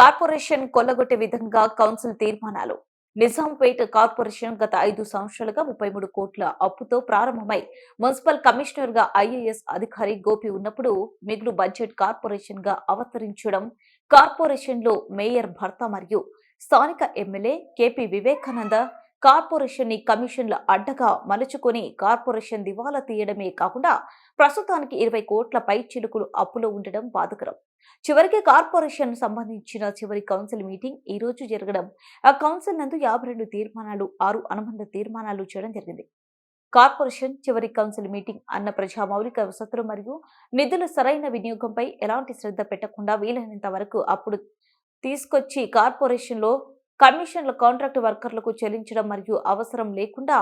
Corporation కొల్లగొట్టే విధంగా council తీర్మానాలు. నిజాంపేట్ కార్పొరేషన్ గత 5 సంవత్సరాలుగా 33 కోట్ల అప్పుతో ప్రారంభమై మున్సిపల్ కమిషనర్ గా ఐఏఎస్ అధికారి గోపి ఉన్నప్పుడు మిగులు బడ్జెట్ కార్పొరేషన్ గా అవతరించడం, కార్పొరేషన్ లో మేయర్ భర్త మరియు స్థానిక ఎమ్మెల్యే కేపీ వివేకానంద కార్పొరేషన్ ని కమిషన్ల అడ్డగా మలుచుకొని కార్పొరేషన్ దివాలా తీయడమే కాకుండా ప్రస్తుతానికి 20 కోట్ల పై చిలుకులు అప్పులో ఉండడం బాధకరం. చివరికి కార్పొరేషన్ సంబంధించిన చివరి కౌన్సిల్ మీటింగ్ ఈ రోజు జరగడం, ఆ కౌన్సిల్ నందు 52 తీర్మానాలు, 6 అనుబంధ తీర్మానాలు చేయడం జరిగింది. కార్పొరేషన్ చివరి కౌన్సిల్ మీటింగ్ అన్న ప్రజా మౌలిక వసతులు మరియు నిధుల సరైన వినియోగంపై ఎలాంటి శ్రద్ధ పెట్టకుండా వీలైనంత వరకు అప్పుడు తీసుకొచ్చి కార్పొరేషన్ లో కమిషన్ల కాంట్రాక్ట్ వర్కర్లకు చెల్లించడం మరియు అవసరం లేకుండా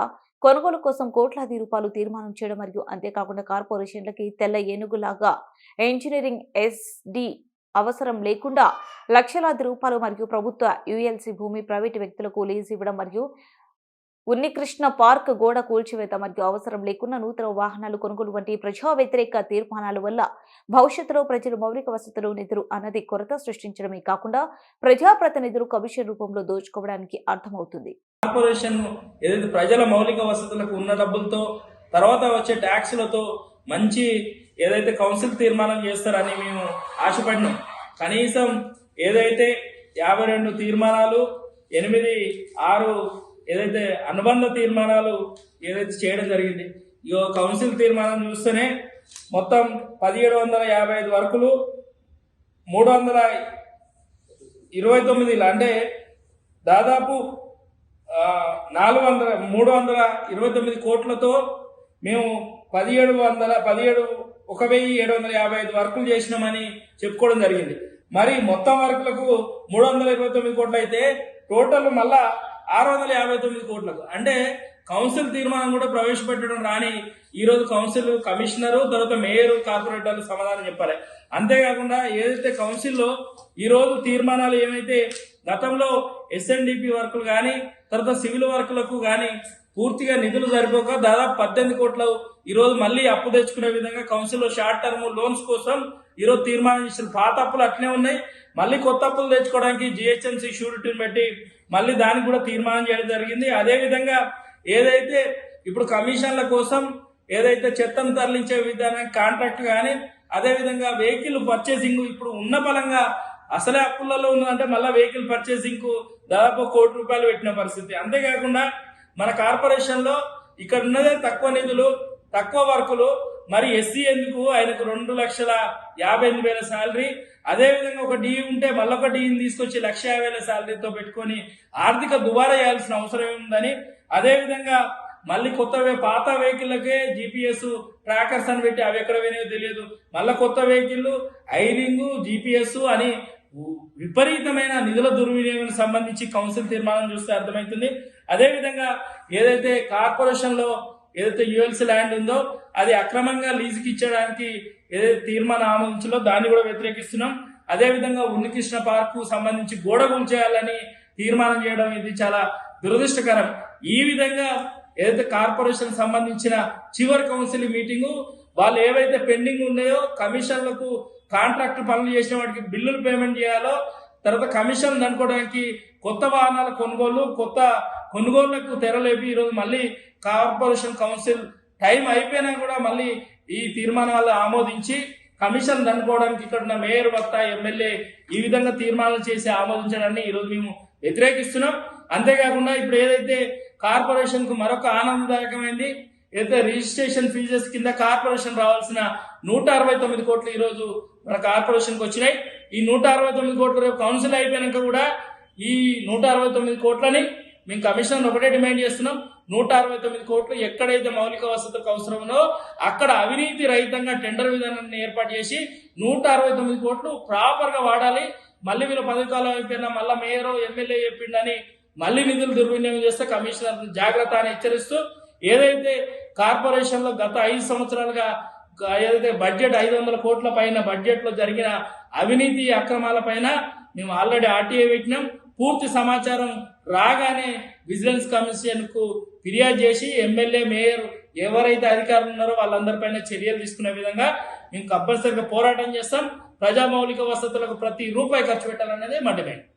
కొనుగోలు కోసం కోట్లాది రూపాయలు తీర్మానం చేయడం మరియు అంతేకాకుండా కార్పొరేషన్లకి తెల్ల ఏనుగులాగా ఇంజనీరింగ్ ఎస్డి అవసరం లేకుండా లక్షలాది రూపాయలు మరియు ప్రభుత్వ యుఎల్సి భూమి ప్రైవేటు వ్యక్తులకు లీజ్ ఇవ్వడం మరియు ఉన్నికృష్ణ పార్క్ గోడ కూల్చివేత మరియు అవసరం లేకుండా నూతన వాహనాలు కొనుగోలు వంటి ప్రజా వ్యతిరేక తీర్మానాల వల్ల భవిష్యత్తులో ప్రజలు మౌలిక వసతులు నిధులు అన్నది కొరత సృష్టించడమే కాకుండా ప్రజాప్రతినిధులు కమిషన్ రూపంలో దోచుకోవడానికి అర్థమవుతుంది. కార్పొరేషన్ ఏదైతే ప్రజల మౌలిక వసతులకు ఉన్న డబ్బులతో తర్వాత వచ్చే ట్యాక్స్లతో మంచి ఏదైతే కౌన్సిల్ తీర్మానం చేస్తారని మేము ఆశపడినాం. కనీసం ఏదైతే 52 తీర్మానాలు 8-6 ఏదైతే అనుబంధ తీర్మానాలు ఏదైతే చేయడం జరిగింది, ఈ కౌన్సిల్ తీర్మానం చూస్తేనే మొత్తం 1755 వర్కులు 329 అంటే దాదాపు 329 కోట్లతో మేము 1750 వర్కులు చేసినామని చెప్పుకోవడం జరిగింది. మరి మొత్తం వర్కులకు 329 కోట్లు అయితే టోటల్ మళ్ళా 659 కోట్లకు అంటే కౌన్సిల్ తీర్మానం కూడా ప్రవేశపెట్టడం రాని ఈరోజు కౌన్సిల్ కమిషనరు తర్వాత మేయర్ కార్పొరేటర్లు సమాధానం చెప్పాలి. అంతేకాకుండా ఏదైతే కౌన్సిల్లో ఈరోజు తీర్మానాలు ఏమైతే గతంలో ఎస్ఎన్డిపి వర్కులు కానీ తర్వాత సివిల్ వర్కులకు కానీ పూర్తిగా నిధులు సరిపోక దాదాపు 18 కోట్లు ఈరోజు మళ్ళీ అప్పు తెచ్చుకునే విధంగా కౌన్సిల్లో షార్ట్ టర్మ్ లోన్స్ కోసం ఈరోజు తీర్మానం చేసిన పాత అప్పులు అట్లే ఉన్నాయి. మళ్ళీ కొత్త అప్పులు తెచ్చుకోవడానికి జిహెచ్ఎంసీ షూరిటీని పెట్టి మళ్ళీ దానికి కూడా తీర్మానం చేయడం జరిగింది. అదేవిధంగా ఏదైతే ఇప్పుడు కమిషన్ల కోసం ఏదైతే చెత్తను తరలించే విధానానికి కాంట్రాక్ట్ కానీ అదేవిధంగా వెహికల్ పర్చేసింగ్ ఇప్పుడు ఉన్న బలంగా అసలే అప్పులలో ఉన్నదంటే మళ్ళీ వెహికల్ పర్చేసింగ్ కు దాదాపు 1 కోటి రూపాయలు పెట్టిన పరిస్థితి. అంతేకాకుండా మన కార్పొరేషన్ లో ఇక్కడ ఉన్నదే తక్కువ నిధులు తక్కువ వర్కులు, మరి ఎస్సీ ఎందుకు ఆయనకు 2,58,000 శాలరీ, అదేవిధంగా ఒక డీ ఉంటే మళ్ళొక డీని తీసుకొచ్చి 1,50,000 శాలరీతో పెట్టుకొని ఆర్థిక దుబారా చేయాల్సిన అవసరం ఏముందని, అదేవిధంగా మళ్ళీ కొత్త పాత వెహికల్లకే జీపీఎస్ ట్రాకర్స్ అని పెట్టి అవి ఎక్కడ పోయినాయో తెలియదు, మళ్ళీ కొత్త వెహికల్ ఐరింగ్ జీపీఎస్ అని విపరీతమైన నిధుల దుర్వినియోగం సంబంధించి కౌన్సిల్ తీర్మానం చూస్తే అర్థమవుతుంది. అదేవిధంగా ఏదైతే కార్పొరేషన్ లో ఏదైతే యుఎల్సి ల్యాండ్ ఉందో అది అక్రమంగా లీజుకి ఇచ్చడానికి ఏదైతే తీర్మానం ఆమోదించలో దాన్ని కూడా వ్యతిరేకిస్తున్నాం. అదేవిధంగా ఉన్నికృష్ణ పార్క్ సంబంధించి గోడ కూల్చేయాలని తీర్మానం చేయడం ఇది చాలా దురదృష్టకరం. ఈ విధంగా ఏదైతే కార్పొరేషన్ సంబంధించిన చివరి కౌన్సిల్ మీటింగు వాళ్ళు ఏవైతే పెండింగ్ ఉన్నాయో కమిషన్లకు కాంట్రాక్ట్ పనులు చేసిన వాటికి బిల్లులు పేమెంట్ చేయాలో, తర్వాత కమిషన్ అనుకోవడానికి కొత్త వాహనాల కొనుగోళ్లకు తెరలేపి ఈరోజు మళ్ళీ కార్పొరేషన్ కౌన్సిల్ టైం అయిపోయినా కూడా మళ్ళీ ఈ తీర్మానాలు ఆమోదించి కమిషన్ అనుకోవడానికి ఇక్కడ ఉన్న మేయర్ వక్త ఎమ్మెల్యే ఈ విధంగా తీర్మానాలు చేసి ఆమోదించడాన్ని ఈరోజు మేము వ్యతిరేకిస్తున్నాం. అంతేకాకుండా ఇప్పుడు ఏదైతే కార్పొరేషన్ కు మరొక ఆనందదాయకమైంది ఏదైతే రిజిస్ట్రేషన్ ఫీజెస్ కింద కార్పొరేషన్ రావాల్సిన 169 కోట్లు ఈరోజు మన కార్పొరేషన్ కు వచ్చినాయి. ఈ 169 కోట్లు రేపు కౌన్సిల్ అయిపోయినాక కూడా ఈ 169 కోట్లని మేము కమిషన్ ఒకటే డిమాండ్ చేస్తున్నాం. 169 కోట్లు ఎక్కడైతే మౌలిక వసతులకు అవసరమో అక్కడ అవినీతి రహితంగా టెండర్ విధానాన్ని ఏర్పాటు చేసి 169 కోట్లు ప్రాపర్ గా వాడాలి. మళ్ళీ వీళ్ళ పథకాలు అయిపోయినా మళ్ళీ మేయర్ ఎమ్మెల్యే చెప్పిండని మళ్ళీ నిధులు దుర్వినియోగం చేస్తే కమిషనర్ జాగ్రత్త అని హెచ్చరిస్తూ ఏదైతే కార్పొరేషన్ లో గత 5 సంవత్సరాలుగా ఏదైతే బడ్జెట్ 500 కోట్ల పైన బడ్జెట్ లో జరిగిన అవినీతి అక్రమాల పైన మేము ఆల్రెడీ ఆర్టీఐ పెట్టినాం. పూర్తి సమాచారం రాగానే విజిలెన్స్ కమిషన్ కు ఫిర్యాదు చేసి ఎమ్మెల్యే మేయర్ ఎవరైతే అధికారులు ఉన్నారో వాళ్ళందరిపైన చర్యలు తీసుకునే విధంగా మేము కంపల్సరిగా పోరాటం చేస్తాం. ప్రజా మౌలిక వసతులకు ప్రతి రూపాయి ఖర్చు పెట్టాలన్నదే మా డిమాండ్.